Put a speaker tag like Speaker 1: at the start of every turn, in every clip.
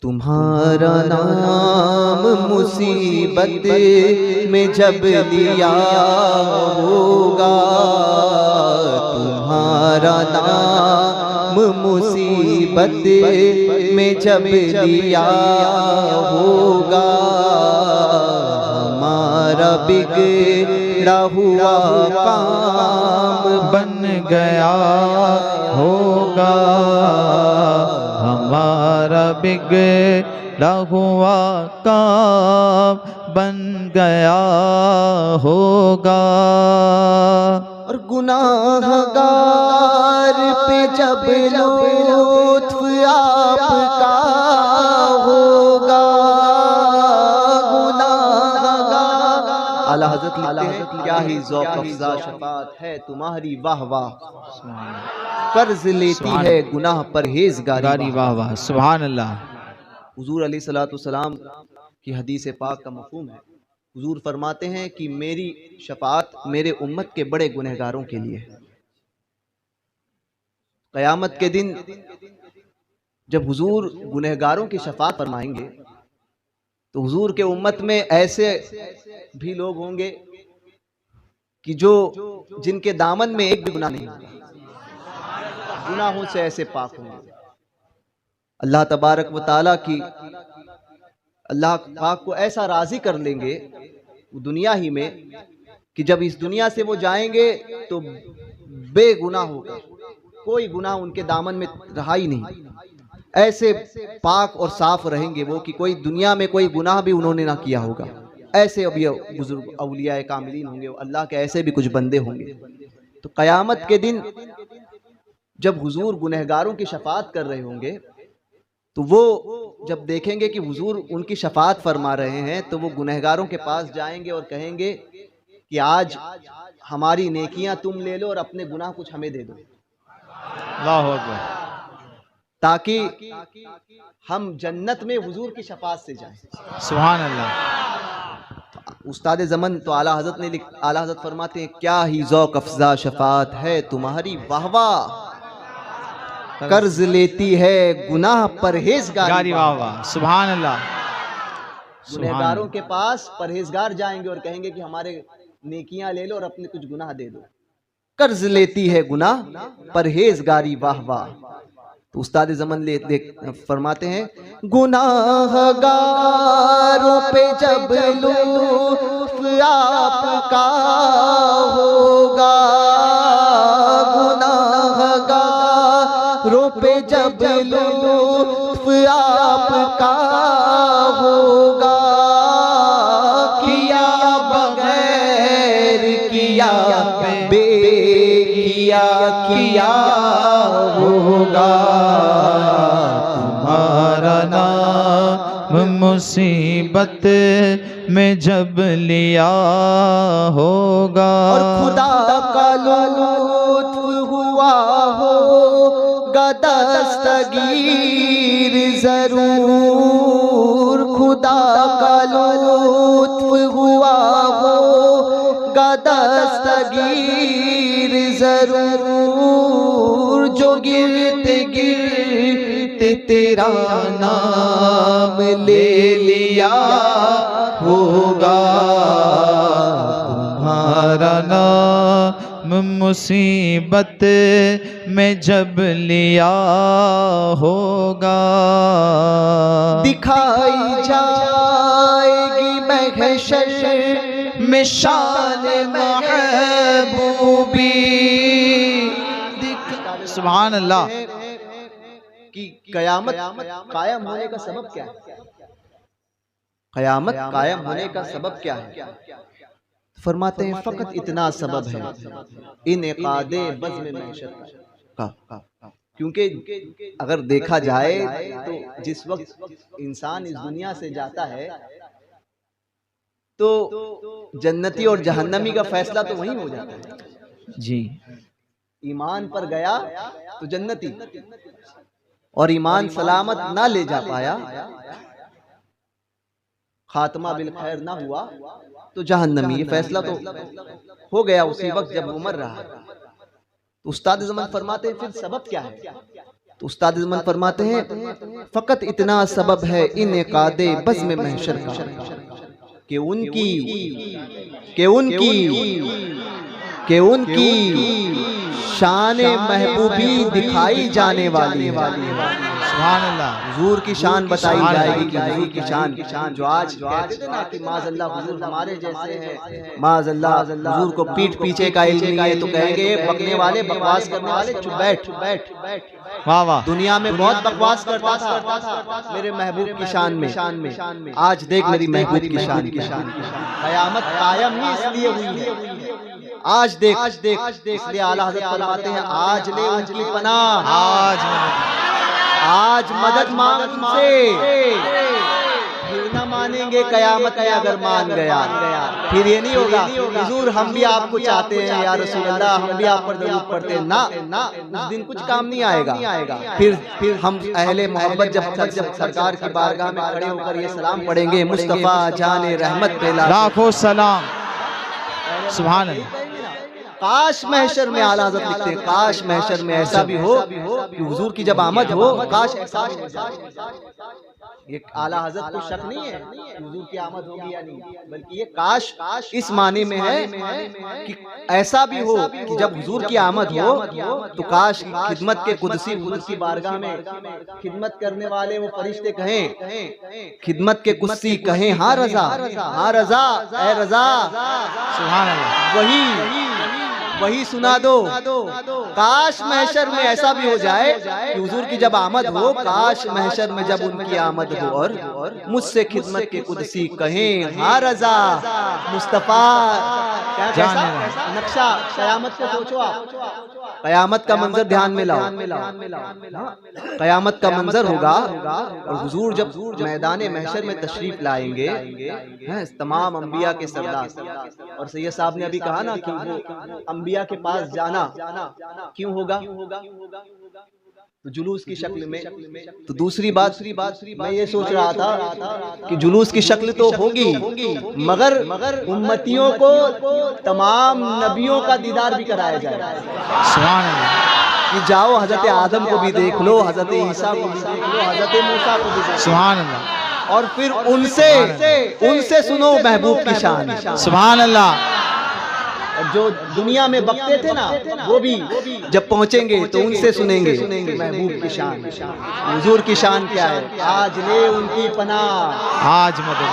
Speaker 1: तुम्हारा नाम मुसीबत में जब लिया होगा, तुम्हारा नाम मुसीबत में जब लिया होगा, हमारा बिगड़ा हुआ काम
Speaker 2: बन गया होगा, हमारा बिगड़ा हुआ काम बन गया होगा।
Speaker 1: और गुनाहगार पे जब लुत्फ आपका होगा, गुनाहगार आला हज़रत लिखते हैं, क्या ही ज़ौक़ अफ़ज़ा शफ़ाअत है तुम्हारी, वाह वाह। कर्ज लेती है गुनाह परहेज़गारी,
Speaker 2: वाह वाह, सुभान अल्लाह।
Speaker 1: हुज़ूर अलैहिस्सलाम की हदीस पाक का मफ़हूम है, हुज़ूर फरमाते हैं कि मेरी शफ़ाअत मेरे उम्मत के बड़े गुनहगारों के लिए है। क़यामत के दिन जब हुज़ूर गुनहगारों की शफ़ाअत फरमाएंगे तो हुज़ूर के उम्मत में ऐसे भी लोग होंगे कि जिनके दामन में एक भी गुनाह नहीं होगा, गुनाहों से ऐसे पाक होंगे। अल्लाह तबारक व तआला की अल्लाह पाक को ऐसा राज़ी कर लेंगे दुनिया ही में कि जब इस दुनिया से वो जाएंगे तो बेगुनाह होगा, कोई गुनाह उनके दामन में रहा ही नहीं, ऐसे पाक और साफ रहेंगे वो कि कोई दुनिया में कोई गुनाह भी उन्होंने ना किया होगा। ऐसे अब ये बुजुर्ग औलिया कामिलीन होंगे, अल्लाह के ऐसे भी कुछ बंदे होंगे। तो क़यामत के दिन जब हुजूर गुनहगारों की शफ़ाअत कर रहे होंगे तो वो जब देखेंगे कि हुजूर उनकी शफ़ाअत फरमा रहे हैं तो वो गुनहगारों के पास जाएंगे और कहेंगे कि आज हमारी नेकियां तुम ले लो और अपने गुनाह कुछ हमें दे दो,
Speaker 2: अल्लाहु अकबर,
Speaker 1: ताकि हम जन्नत में हुजूर की शफ़ाअत से जाएं।
Speaker 2: सुभान अल्लाह।
Speaker 1: उस्ताद ज़मन तो आला हज़रत फरमाते हैं, क्या ही ज़ौक़ अफ़ज़ा शफ़ाअत है तुम्हारी, वाह वाह। कर्ज लेती है गुनाह परहेज़गारी,
Speaker 2: वाह वाह, सुभान अल्लाह।
Speaker 1: गुनहगारों के पास परहेजगार जाएंगे और कहेंगे कि हमारे नेकियां ले लो और अपने कुछ गुनाह दे दो। कर्ज लेती है गुनाह परहेजगारी, वाह वाह। तो उस्ताद ज़मन फरमाते हैं, गुनाहगारों पे जब लुत्फ आपका होगा, गुनाहगारों पे जब लुत्फ आपका होगा, किया बगैर किया किया होगा,
Speaker 2: तुम्हारा नाम मुसीबत में जब लिया होगा,
Speaker 1: और खुदा का लुत्फ हुआ होगा दस्तगीर जरूर, खुदा का लुत्फ हुआ होगा दस्तगीर जरूर, जो गिरते गिरते तेरा नाम ले लिया होगा,
Speaker 2: तुम्हारा नाम मुसीबत में जब लिया होगा,
Speaker 1: दिखाई जाएगी महशर में शान महबूबी।
Speaker 2: सुभान अल्लाह।
Speaker 1: कि कयामत कायम होने का सबब क्या है, कयामत कायम होने का सबब क्या है? फरमाते हैं, फकत इतना सबब है इनेकादे बज़्म महशर का, क्योंकि अगर देखा जाए तो जिस वक्त इंसान इस दुनिया से जाता है तो जन्नती और जहन्नमी का फैसला तो वहीं हो जाता है
Speaker 2: जी।
Speaker 1: ईमान पर गया तो जन्नती, और ईमान सलामत ना ले जा पाया, खात्मा बिल खैर ना हुआ तो जहन्नमी। ये फैसला तो हो गया उसी वक्त जब वो मर रहा है। तो उस्ताद ज़मन फरमाते हैं, फिर सबब क्या है? तो उस्ताद ज़मान फरमाते हैं फ़कत इतना सबब है इनेकादे बज़्म महशर का कि उनकी शान महबूबी दिखाई जाने वाली है।
Speaker 2: सुभान अल्लाह।
Speaker 1: हुजूर की शान बताई जाएगी कि हुजूर की शान जो आज कहते थे ना कि माज़अल्लाह हुजूर हमारे जैसे हैं, माज़अल्लाह हुजूर को पीठ पीछे का इल्म नहीं है, तो कहेंगे बकने वाले, बकवास करने वाले, चुप बैठ।
Speaker 2: वाह वाह।
Speaker 1: दुनिया में बहुत बकवास करता था मेरे महबूब की शान में, आज देख मेरी महबूब की शान। क़यामत कायम ही इसलिए हुई है, आज देख इसलिए आला हज़रत फरमाते हैं आज ले उनकी पनाह, आज मदद मांग उनसे, फिर न मानेंगे क़यामत में अगर मान गया। फिर ये नहीं होगा हुजूर हम भी आपको चाहते हैं या रसूल अल्लाह, हम भी आप पर दरूद पढ़ते हैं, ना उस दिन कुछ काम नहीं आएगा। फिर हम अहले मोहब्बत जब सरकार की बारगाह में खड़े होकर ये सलाम पढ़ेंगे, मुस्तफ़ा जाने रहमत पे
Speaker 2: लाखों सलाम। सुभान अल्लाह।
Speaker 1: काश महशर में आला हज़रत लिखते हैं, काश महशर में ऐसा भी हो कि हुजूर की जब आमद हो, काश ऐसा हो। ये आला हज़रत को शक नहीं है कि हुजूर की आमद होगी या नहीं, बल्कि ये काश इस माने में है कि ऐसा भी हो कि जब हुजूर की आमद हो तो काश खिदमत के कुदसी हुजूर की बारगाह में खिदमत करने वाले वो फरिश्ते कहें, खिदमत के कुदसी कहें हाँ रज़ा, हाँ रज़ा, ऐ रज़ा।
Speaker 2: सुभान अल्लाह।
Speaker 1: वही सुना दो। काश महशर में ऐसा भी हो जाए कि हुजूर की जब आमद हो, काश महशर में जब उनकी आमद हो और मुझसे खिदमत के कुदसी कहें हाँ रज़ा मुस्तफ़ा। क्या नक्शा क़यामत को सोचो आप, क़यामत का मंजर ध्यान में लाओ। क़यामत का मंजर होगा और हुजूर जब मैदान महशर में तशरीफ लाएंगे, तमाम अंबिया के सरदार, और सैयद साहब ने अभी कहा ना कि वो अंबिया के पास जाना क्यों होगा, तो जुलूस की शक्ल में। तो दूसरी बात मैं ये सोच रहा था कि जुलूस की शक्ल तो होगी, मगर उम्मतियों को तमाम नबियों का दीदार भी कराया जाएगा।
Speaker 2: सुभान अल्लाह।
Speaker 1: कि जाओ हजरत आदम को भी देख लो, हजरत ईसा को भी देख लो, हजरत मूसा को भी देख लो।
Speaker 2: सुभान अल्लाह।
Speaker 1: और फिर उनसे सुनो महबूब की शान।
Speaker 2: सुभान अल्लाह।
Speaker 1: जो दुनिया में बकते थे ना, वो भी जब पहुंचेंगे तो उनसे सुनेंगे महबूब की शान। हुजूर की शान क्या है, आज ले उनकी पनाह, आज मदद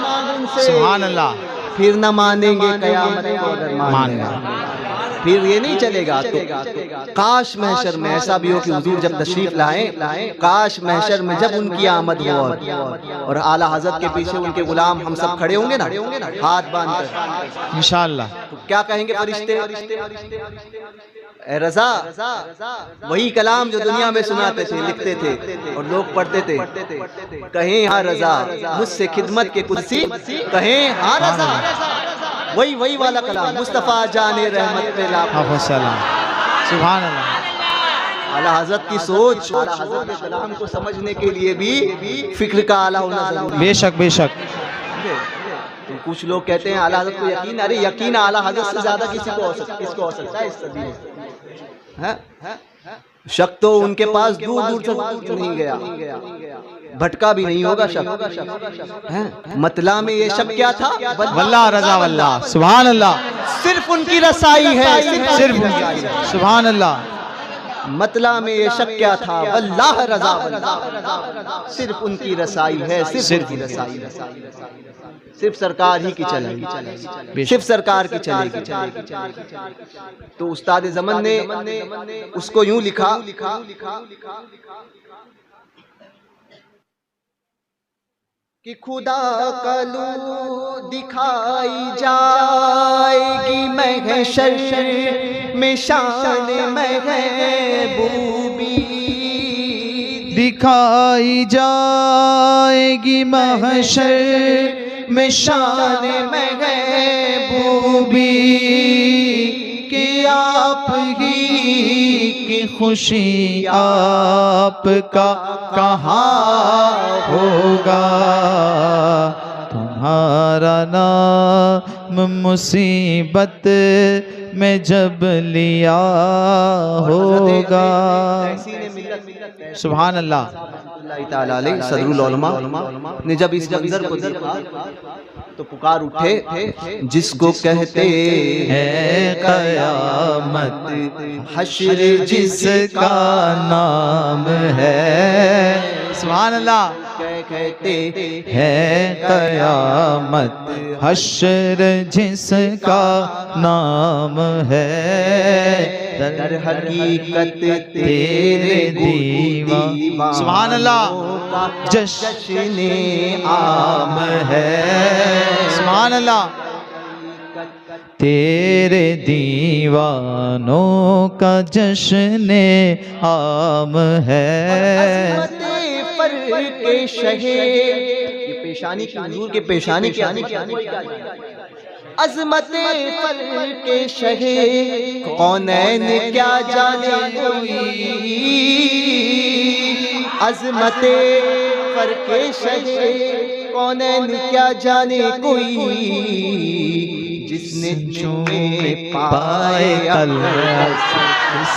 Speaker 1: मांग उनसे।
Speaker 2: सुभान अल्लाह।
Speaker 1: फिर न मानेंगे क़यामत को अगर मानेंगे, फिर ये नहीं चलेगा। तो काश महशर में ऐसा भी हो कि हुजूर जब तशरीफ लाएं, काश महशर में जब उनकी आमद हो और आला हज़रत के पीछे उनके गुलाम हम सब खड़े होंगे ना हाथ बांधकर इंशाअल्लाह, तो क्या कहेंगे फरिश्ते, ए रज़ा। वही कलाम जो दुनिया में सुनाते थे, लिखते थे और लोग पढ़ते थे, कहें हाँ रज़ा मुझसे खिदमत के कुदसी कहें हाँ रज़ा। वही वाला कलाम, मुस्तफ़ा जाने रहमत पे लाखों सलाम। सुभान अल्लाह। आला हज़रत की सोच, आला हज़रत के कलाम को समझने के लिए भी फिक्र का आला होना जरूरी है।
Speaker 2: बेशक।
Speaker 1: तो कुछ लोग कहते हैं आला हज़रत को यकीन, अरे यकीन आला हज़रत से ज्यादा किसको हो सकता है इस सदी में। शक तो उनके पास दूर तक नहीं गया, भटका भी नहीं होगा शक। मतला में ये शक क्या था,
Speaker 2: वल्लाह रज़ा वल्लाह। सुभान अल्लाह।
Speaker 1: सिर्फ उनकी रसाई है, सिर्फ
Speaker 2: सुभान अल्लाह।
Speaker 1: मतला में ये शक क्या था, वल्लाह रज़ा वल्लाह, सिर्फ उनकी रसाई है, सिर्फ रसाई, सिर्फ सरकार ही की चलेगी, सिर्फ सरकार की चलेगी। तो उस्ताद ज़मन ने उसको यूं लिखा कि खुदा कलू दिखाई जाएगी महशर में शान महबूबी,
Speaker 2: दिखाई जाएगी महशर में शान महबूबी, कि आप ही की खुशी आपका कहाँ होगा, तुम्हारा नाम मुसीबत में जब लिया होगा।
Speaker 1: ऐसी ने मिल्लत
Speaker 2: सुभान अल्लाह।
Speaker 1: सदरुल उलमा ने जब इस मंजर को देखा तो पुकार उठे, जिसको कहते
Speaker 2: है क़यामत हश्र जिसका नाम है, सुभान अल्लाह।
Speaker 1: कहते
Speaker 2: है क़यामत हश्र जिसका नाम है,
Speaker 1: दर हकीकत
Speaker 2: तेरे दीवा, सुभान अल्लाह,
Speaker 1: जश्न आम है,
Speaker 2: सुभान अल्लाह। तेरे दीवानों का जश्न आम है।
Speaker 1: के शहे ये पेशानी की हुजूर के पेशानी की अज़मत फर के शहे कौनैन क्या जाने कोई, अज़मत फर के शहे कौनैन क्या जाने कोई, जिसने चूमे पाए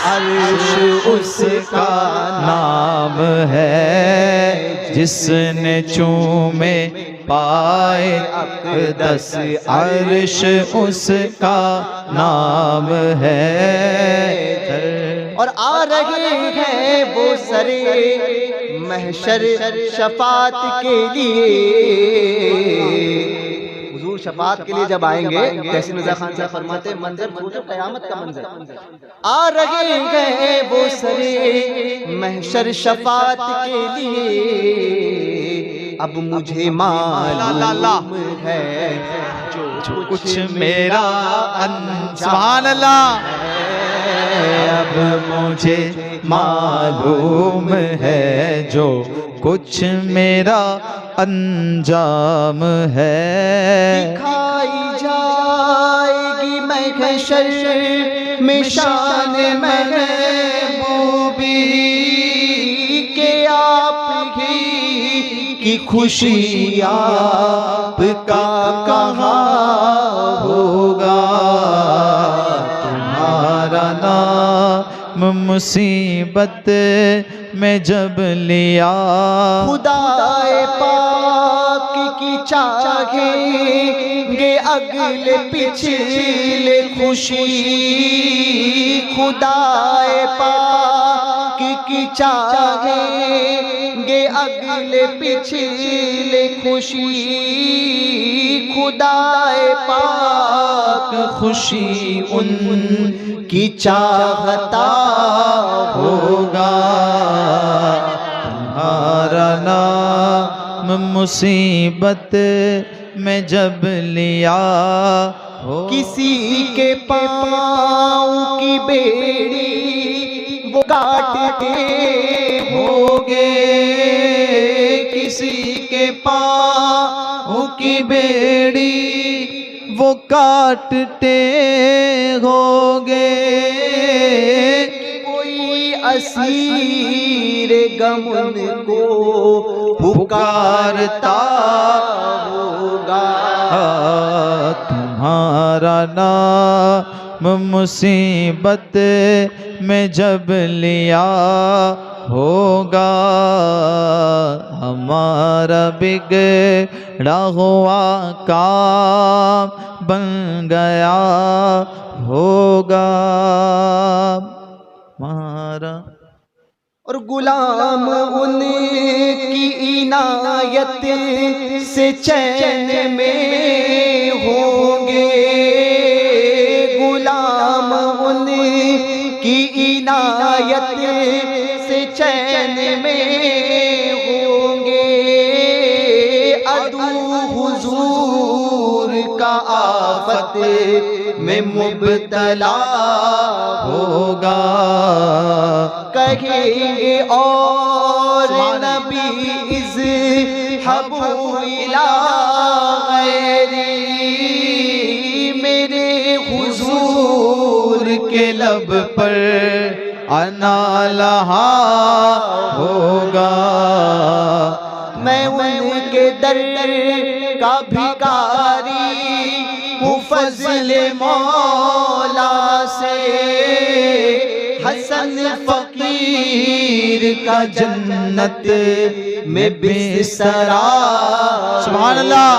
Speaker 1: अर्श उसका
Speaker 2: नाम है, जिसने चूमे पाए अक़दस अर्श उसका नाम है।
Speaker 1: और आ रहे हैं वो सरे महशर शफात के लिए, हुजूर शफात के लिए जब आएंगे, तहसीन रज़ा खान साहब फरमाते हैं मंजर सोचो क़यामत का मंजर, आ रहे हैं वो सरे महशर शफात के लिए, अब मुझे मालूम है जो
Speaker 2: कुछ मेरा सुभान अल्लाह, अब मुझे मालूम है जो कुछ मेरा अंजाम है।
Speaker 1: दिखाई जाएगी महशर में शान महबूबी के आप की खुशी आपका कहाँ होगा,
Speaker 2: तुम्हारा नाम मुसीबत में जब लिया,
Speaker 1: खुदाए पाक की चाहेंगे अगले पिछले खुशी, खुदाए पाक की चाहेंगे अगले पिछले खुशी, खुदाए पाक
Speaker 2: खुशी उन
Speaker 1: की चाहता होगा,
Speaker 2: तुम्हारा नाम मुसीबत में जब लिया हो।
Speaker 1: किसी के पाँव की बेड़ी वो काटते
Speaker 2: होगे, किसी के पाँव की बेड़ी वो काटते होगे,
Speaker 1: कोई असीर गम को पुकारता होगा,
Speaker 2: तुम्हारा नाम मुसीबत में जब लिया होगा, हमारा बिगड़ा हुआ काम बन गया होगा हमारा।
Speaker 1: और गुलाम उनकी इनायत से चैन में होंगे, गुलाम उनकी इनायत से चैन में होंगे, अदू हुजूर का आफत में मुब्तला होगा, कहेंगे और नबी इज़हबू इला गैरी, मेरे हुजूर
Speaker 2: के लब पर अना लहा होगा,
Speaker 1: मैं उनके दर का भिखारी हूँ फज़्ल मौला से, हसन फकीर
Speaker 2: पीर का जन्नत में बिस्तरा। सुभान अल्लाह।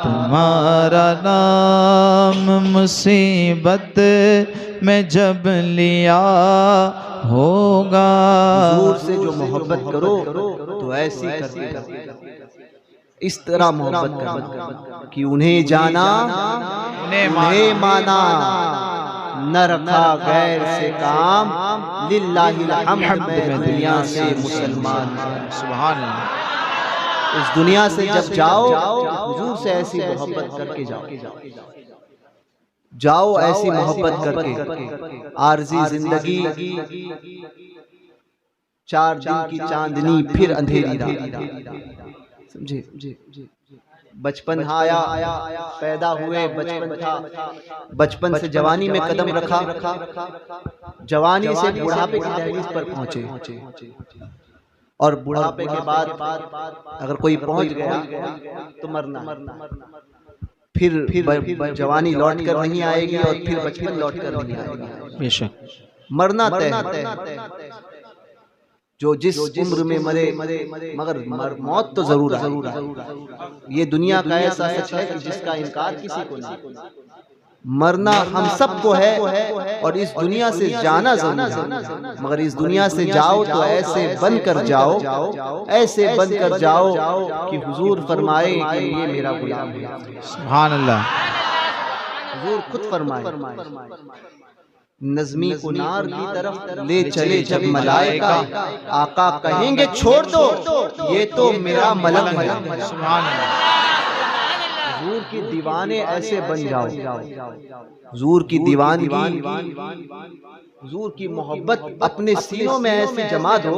Speaker 2: तुम्हारा नाम मुसीबत में जब लिया होगा।
Speaker 1: हुजूर से जो मोहब्बत करो तो ऐसी करके इस तरह मोहब्बत करना कि उन्हें जाना उन्हें माना, न रखा गैर से काम, लिल्लाहिल हम्द में दुनिया से मुसलमान।
Speaker 2: सुभान अल्लाह।
Speaker 1: इस दुनिया से जब जाओ हुजूर से ऐसी मोहब्बत करके जाओ ऐसी मोहब्बत करके। आरज़ी जिंदगी 4 दिन की चांदनी फिर अंधेरी रात। समझे? बचपन आया, पैदा हुए, बचपन था, बचपन से जवानी में कदम रखा, जवानी से बुढ़ापे की दहलीज पर पहुंचे, और बुढ़ापे के बाद अगर कोई पहुंच गया तो मरना, फिर जवानी लौट कर नहीं आएगी और फिर बचपन लौट कर नहीं आएगी।
Speaker 2: बेशक
Speaker 1: मरना तय। जो जिस उम्र में मरे, मगर मौत तो जरूर है। ये दुनिया का ऐसा सच है कि जिसका इनकार किसी को नहीं। मरना हम सबको है और इस दुनिया से जाना जरूर है, मगर इस दुनिया से जाओ तो ऐसे बन कर जाओ, ऐसे बन कर जाओ कि हुजूर फरमाए कि ये मेरा गुलाम है।
Speaker 2: सुभान अल्लाह।
Speaker 1: हुजूर खुद फरमाए, नज़मी को नार की तरफ ले चले जब मलाइका, आका कहेंगे छोड़ दो ये तो मेरा मलक है।
Speaker 2: सुभान अल्लाह।
Speaker 1: हुजूर की दीवाने ऐसे बन जाओ, हुजूर की दीवानगी, हुजूर की मोहब्बत अपने सीनों में ऐसी जमा दो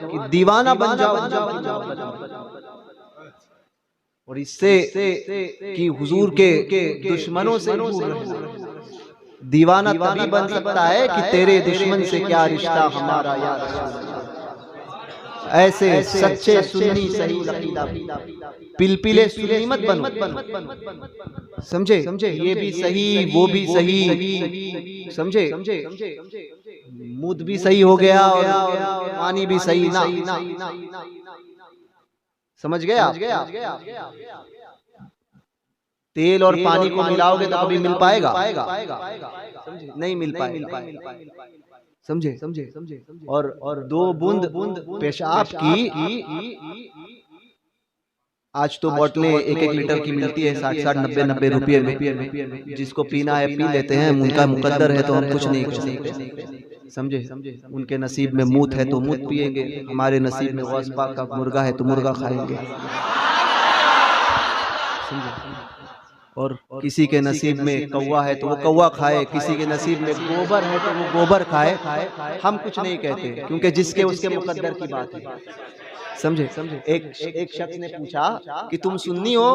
Speaker 1: कि दीवाना बन जाओ। और इससे कि हुजूर के दुश्मनों से दूर रहो। दीवाना तभी बन सकता है कि तेरे दुश्मन से क्या रिश्ता हमारा या रसूल। ऐसे सच्चे सुन्नी सही अकीदा, पिलपिले सुन्नी मत बनो। समझे? ये भी सही वो भी सही, समझे? मुद भी सही हो गया और पानी भी सही ना। समझ गया? तेल और पानी को मिलाओगे तो कभी मिल पाएगा? नहीं मिल पाएगा। समझे? और 2 बूंद पेशाब की आज तो बोतलें 1-1 लीटर की मिलती है 60-60, 90-90 रुपये में। जिसको पीना है पी लेते हैं, उनका मुकद्दर है तो हम कुछ नहीं कर सकते। समझे? उनके नसीब में मूत है तो मूत पिएंगे, हमारे नसीब में गौस पाक का मुर्गा है तो मुर्गा खाएंगे। और किसी के नसीब में कौवा है तो वो कौवा खाए, किसी के नसीब में गोबर है तो वो गोबर खाए। हम कुछ नहीं कहते क्योंकि जिसके उसके मुकद्दर की बात है। समझे? एक शख्स ने पूछा कि तुम सुन्नी हो?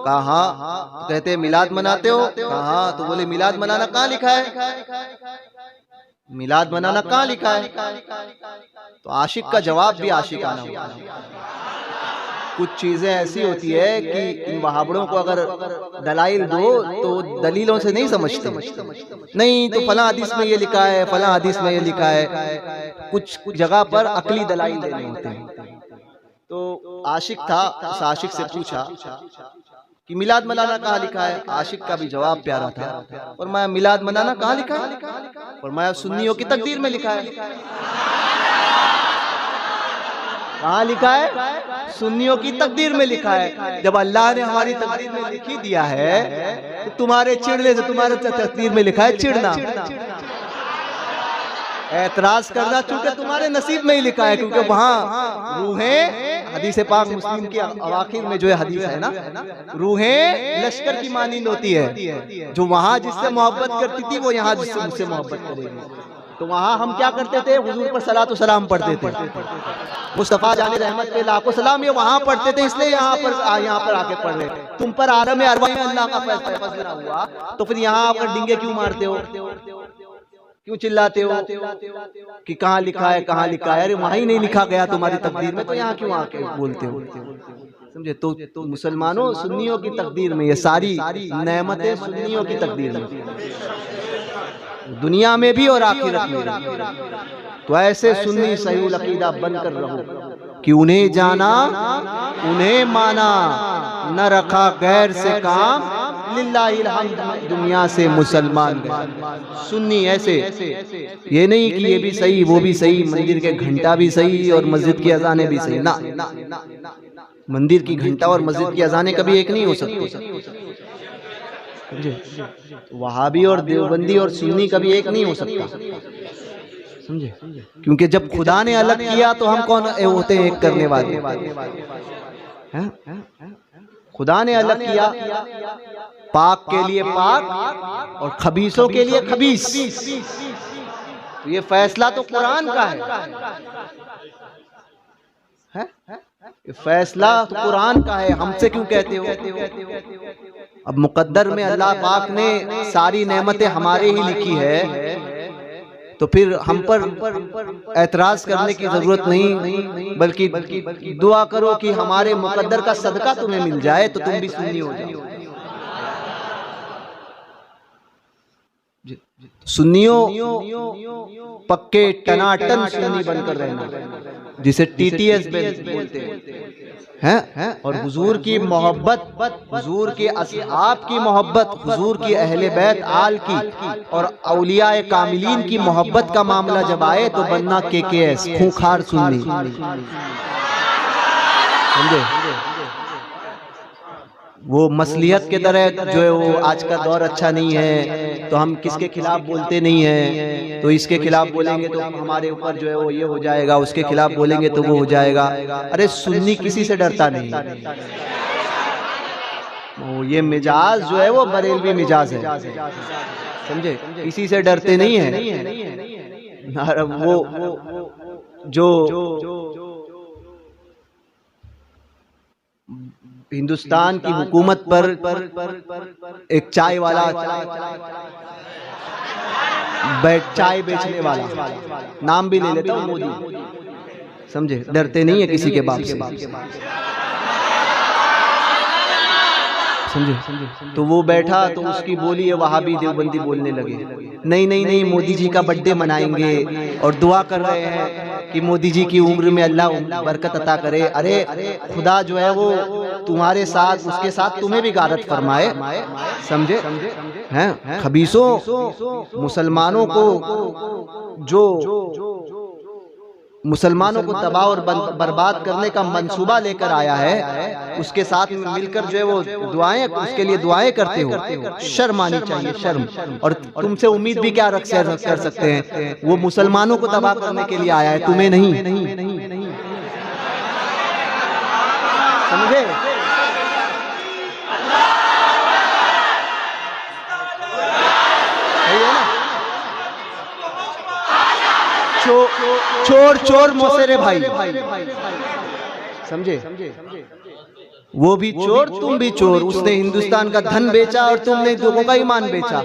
Speaker 1: कहा हाँ। तो कहते मिलाद मनाते हो? कहा हाँ। तो बोले मिलाद मनाना कहाँ लिखा है? मिलाद मनाना कहाँ लिखा है? तो आशिक का जवाब भी आशिकाना होता है। कुछ चीजें ऐसी होती है कि इन वहाबड़ों को अगर दलाइल दो तो दलीलों से नहीं समझते। नहीं तो फला हदीस में ये लिखा है, फला हदीस में ये लिखा है। कुछ जगह पर अकली दलाइल देने होते हैं। तो आशिक था, उस आशिक से पूछा कि मिलाद मनाना कहाँ लिखा है? आशिक का भी जवाब प्यारा था, और मैं मिलाद मनाना कहाँ लिखा है? और मैं सुन्नियों की तकदीर में लिखा है। कहाँ लिखा है? सुन्नियों की तकदीर में लिखा है। जब अल्लाह ने हमारी तकदीर में लिख ही दिया है तो तुम्हारे चिढ़ने से तुम्हारे तकदीर में लिखा है चिढ़ना, एतराज करना चूंकि तुम्हारे नसीब में ही लिखा है। क्योंकि वहाँ रूहें, हदीस पाक मुस्लिम के अवाखिर में जो है हदीस है ना, रूहें लश्कर की मानिंद होती है। जो वहाँ जिससे मोहब्बत करती थी वो यहाँ जिससे मुझसे मोहब्बत करेगी। तो वहाँ हम क्या करते थे? हुजूर पर सलात व सलाम पढ़ते थे। मुस्तफा जाने रहमत पे लाखों सलाम, ये वहाँ पढ़ते थे, इसलिए यहाँ पर आके पढ़ रहे। तुम पर आलम अरवा में अल्लाह का फैसला हुआ तो फिर यहाँ आकर डिंगे क्यों मारते हो? क्यों चिल्लाते हो कि कहाँ लिखा है, कहाँ लिखा है? अरे वहाँ ही नहीं लिखा गया तुम्हारी तकदीर में, तो यहाँ क्यों आके बोलते हो? समझे? तो मुसलमानों, सुन्नियों की तकदीर में ये सारी नेमतें सुन्नियों की तकदीर में, दुनिया में भी और आखिरत में। तो ऐसे सुन्नी सही अकीदा बनकर रहो कि उन्हें जाना उन्हें माना, न रखा गैर से काम, लिल्लाहिल हम्द दुनिया से मुसलमान गए। सुन्नी ऐसे, ये नहीं कि ये भी सही वो भी सही, मंदिर के घंटा भी सही और मस्जिद की अजानें भी सही ना, मंदिर की घंटा और मस्जिद की अजानें कभी एक नहीं हो सकती। वहाबी और देवबंदी और सुन्नी कभी एक नहीं हो सकता, समझे? क्योंकि जब खुदा ने अलग किया तो हम कौन होते हैं एक करने वाले? खुदा ने अलग किया, पाक के लिए पाक और खबीसों के लिए खबीस। ये फैसला तो कुरान का है? फैसला तो कुरान का है, हमसे क्यों कहते हो? अब मुकद्दर में अल्लाह पाक ने सारी नेमतें हमारे ही लिखी है, तो फिर हम पर ऐतराज करने की जरूरत नहीं, बल्कि दुआ करो कि हमारे मुकद्दर का सदका तुम्हें मिल जाए तो तुम भी सुन्नी हो जाओ। सुन्नियों पक्के टनाटन सुन्नी बनकर रहना, जिसे टीटीएस बोलते हैं। और हुजूर की मोहब्बत, हुजूर के असहाब की मोहब्बत, हुजूर की अहले बैत आल की और औलियाए कामिलीन की मोहब्बत का मामला जब आए तो बनना केकेएस, खूंखार सुन्नी, समझे? वो मसलियत के तरह जो है वो आज का दौर अच्छा नहीं है तो हम किसके खिलाफ बोलते नहीं है, तो इसके खिलाफ बोलेंगे तो हमारे ऊपर जो है वो ये हो जाएगा, उसके खिलाफ बोलेंगे तो वो हो जाएगा। अरे सुन्नी किसी से डरता नहीं, वो ये मिजाज जो है वो बरेलवी मिजाज है, समझे? किसी से डरते नहीं है। वो जो हिंदुस्तान की हुकूमत पर एक चाय वाला, चाय बेचने वाला, नाम भी ले लेता हूँ, मोदी, समझे? डरते नहीं है किसी के बाप से, समझे? तो वो बैठा तो उसकी बोली है वहाबी देवबंदी बोलने लगे, नहीं नहीं नहीं मोदी जी का बर्थडे मनाएंगे और दुआ कर रहे हैं कि मोदी जी की उम्र में अल्लाह बरकत अता करे। अरे खुदा जो है वो तुम्हारे साथ, उसके साथ तुम्हें भी गारत फरमाए, समझे? हैं खबीसों, मुसलमानों को जो मुसलमानों को तबाह और बर्बाद करने का मंसूबा लेकर आया है, उसके साथ मिलकर जो है वो दुआएं, उसके लिए दुआएं करते हो। शर्म आनी चाहिए, शर्म। और तुमसे उम्मीद भी क्या कर सकते हैं? वो मुसलमानों को तबाह करने के लिए आया है, तुम्हें नहीं, समझे? चोर चोर मौसेरे भाई, समझे? वो भी चोर तुम भी चोर, उसने हिंदुस्तान का धन बेचा और तुमने लोगों का ईमान बेचा,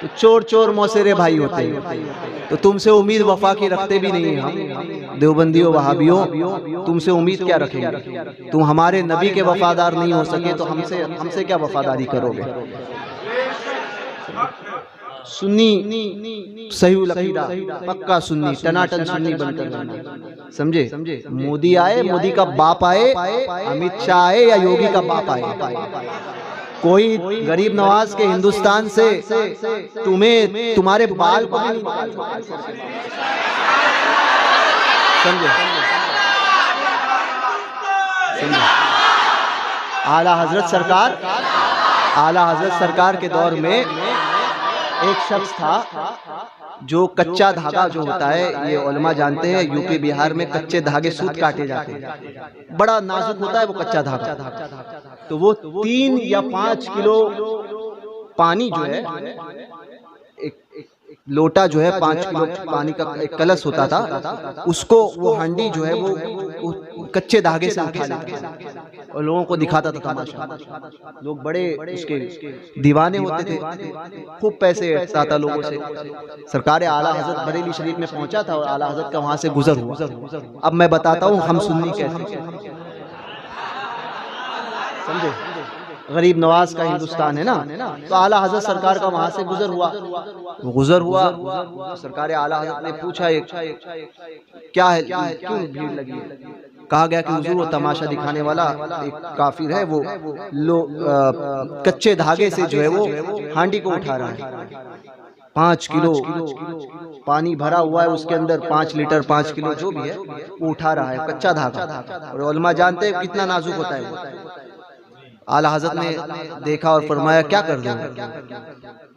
Speaker 1: तो चोर चोर मौसेरे भाई होते हैं। तो तुमसे उम्मीद वफा की रखते भी नहीं हम देवबंदियों वहाबियों, तुमसे उम्मीद क्या रखेंगे? तुम हमारे नबी के वफादार नहीं हो सके तो हमसे क्या वफादारी करोगे? सुन्नी सही अकीदा, पक्का सुन्नी, टनाटन सुन्नी बनकर रहना, समझे? मोदी आए, मोदी का बाप आए, अमित शाह आए या योगी का बाप आए, कोई गरीब नवाज के हिंदुस्तान से तुम्हें तुम्हारे बाल को नहीं निकाल, समझे? आला हजरत सरकार के दौर में एक शख्स था जो कच्चा धागा जो होता है, ये उलमा जानते हैं, यूपी बिहार में कच्चे धागे सूत काटे जाते हैं, बड़ा नाजुक होता है वो कच्चा धागा। तो वो 3 या 5 किलो पानी जो है, एक लोटा जो है 5 किलो पानी का एक कलश होता था, उसको वो हांडी जो है वो कच्चे धागे से उठा लेता और लोगों को दिखाता था तमाशा। लोग बड़े उसके दीवाने होते थे, खूब पैसे हटता था लोगों से। सरकार आला हजरत बरेली शरीफ में पहुंचा था और आला हजरत का वहां से गुजर हुआ। अब मैं बताता हूँ हम सुन्नी कैसे, समझे? गरीब नवाज का हिंदुस्तान है ना, तो आला हजरत सरकार का वहां से गुजर हुआ। सरकार आला हजरत ने पूछा क्या है, क्यों भीड़ लगी? कहा गया कि हुजूर वो तमाशा दिखाने वाला एक काफिर है, वो कच्चे धागे से जो है वो हांडी को उठा रहा है। 5 किलो पानी भरा हुआ है, उसके अंदर 5 लीटर 5 किलो जो भी है वो उठा रहा है, कच्चा धागा। और उलमा जानते हैं कितना नाजुक होता है वो। आला हजरत ने देखा और फरमाया क्या कर रहे हो?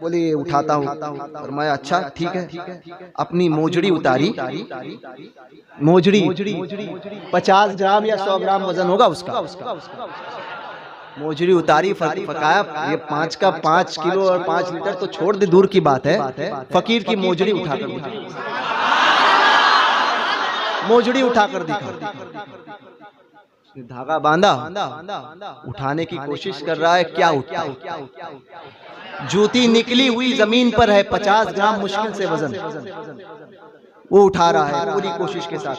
Speaker 1: बोले ये उठाता हूँ। फरमाया अच्छा ठीक है। अपनी मोजड़ी उतारी, मोजड़ी 50 ग्राम या 100 ग्राम वजन होगा उसका। मोजड़ी उतारी, फकाया, ये 5 का 5 किलो और 5 लीटर तो छोड़ दे, दूर की बात है, फकीर की मोजड़ी उठाकर मोजड़ी उठाकर दिखा। धागा बांधा, उठाने की कोशिश कर रहा है, क्या उठता? जूती निकली हुई जमीन पर है, 50 ग्राम मुश्किल से वजन, वो उठा रहा है पूरी कोशिश के साथ।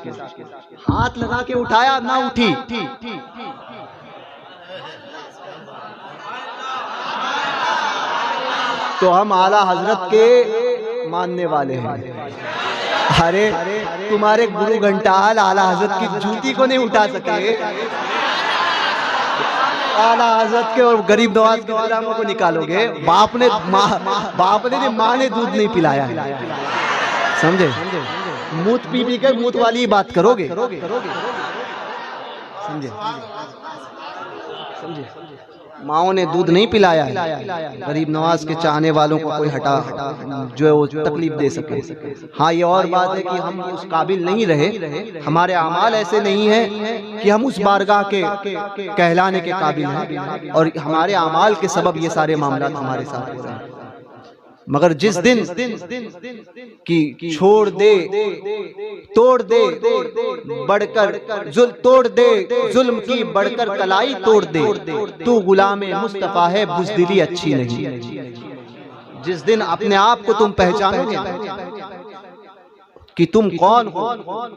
Speaker 1: हाथ लगा के उठाया, ना उठी। तो हम आला हजरत के मानने वाले हैं। अरे तुम्हारे गुरु घंटाल आला हजरत की जूती को नहीं उठा सके, आला हजरत के और गरीब नवाज के गुलामों को निकालोगे? बाप ने माँ ने दूध नहीं पिलाया है, समझे? मूत पी कर मूत वाली बात करोगे, समझे? माओ ने दूध नहीं पिलाया है। गरीब नवाज के चाहने वालों को कोई हटा जो है वो तकलीफ दे सके। हाँ, ये और बात है कि हम उस काबिल नहीं रहे, हमारे अमाल ऐसे नहीं है कि हम उस बारगाह के कहलाने के काबिल हैं, और हमारे अमाल के सबब ये सारे मामला हमारे साथ हो रहे हैं। मगर जिस दिन की छोड़ दे, तोड़ दे, बढ़कर तोड़ दे, जुल्म की बढ़कर कलाई तोड़ दे, तू गुलामे मुस्तफा है, बुज़दिली अच्छी नहीं। जिस दिन अपने आप को तुम पहचानोगे कि तुम कौन हो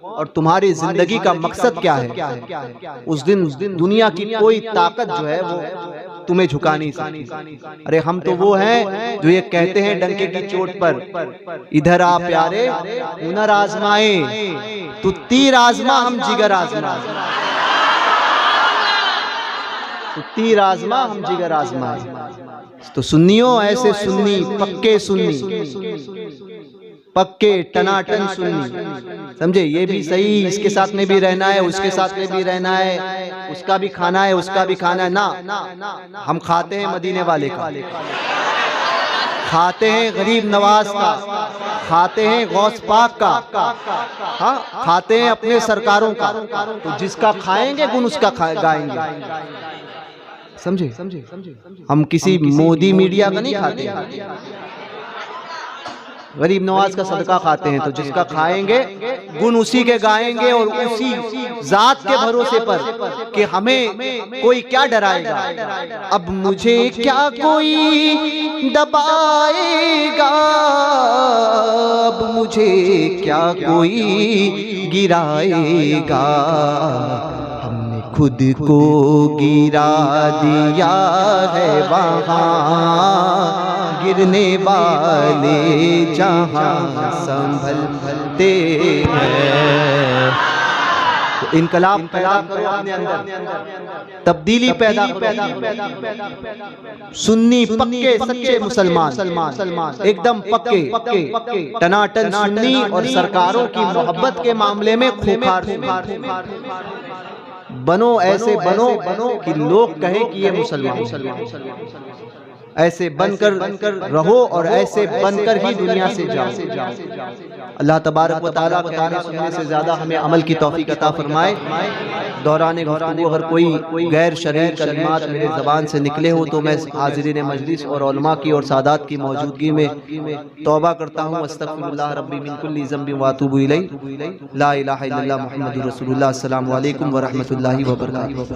Speaker 1: और तुम्हारी जिंदगी का मकसद क्या है, उस दिन दुनिया की कोई ताकत जो है वो तुम्हें झुका नहीं सकती। अरे हम तो वो हैं जो ये कहते हैं डंके की चोट पर, इधर आ प्यारे हुनर आजमाए, तू तीर आजमा हम जिगर आजमा, तू तीर आजमा हम जिगर आजमाए। तो सुन्नियों, ऐसे सुन्नी, पक्के सुन्नी, पक्के टनाटन सुन्नी, समझे? ये भी सही, इसके साथ में भी रहना है, उसके साथ में भी रहना है, उसका भी खाना है, उसका भी खाना है ना। हम खाते हैं मदीने वाले का, खाते हैं गरीब नवाज का, खाते हैं गौस पाक का, हाँ, खाते हैं अपने सरकारों का। तो जिसका खाएंगे गुण उसका गाएंगे, समझे? हम किसी मोदी मीडिया का नहीं खाते, गरीब नवाज का सदका खाते हैं। तो जिसका खाएंगे गुण उसी के गाएंगे, और उसी जात के भरोसे पर कि हमें कोई क्या डराएगा, अब मुझे क्या कोई दबाएगा, अब मुझे क्या कोई गिराएगा, हमने खुद को गिरा दिया है वहाँ, गिरने वाले जहां संभलते हैं। तो इनकलाब पैदा करो अपने अंदर, तब्दीली पैदा करो। सुन्नी पक्के सच्चे मुसलमान, एकदम पक्के टनाटन सुन्नी, और सरकारों की मोहब्बत के मामले में खूंखार बनो। ऐसे बनो कि लोग कहें कि ये मुसलमान। ऐसे बनकर रहो और ऐसे बनकर ही दुनिया से जाओ। अल्लाह तबारक व तआला कहने सुनने से ज़्यादा हमें अमल की तौफीक अता फरमाए। दौरान गुफ्तगू अगर कोई गैर शरई कलिमात मेरे ज़बान से निकले हो तो मैं हाज़िरीन मजलिस और उलमा की और सादात की मौजूदगी में तौबा करता हूँ। अस्तग़फिरुल्लाह रब्बी मिन कुल्ली ज़ंबिन व अतूबु इलैहि। ला इलाहा इल्लल्लाह मुहम्मदुर रसूलुल्लाह। अस्सलामु अलैकुम व रहमतुल्लाहि व बरकातुहू।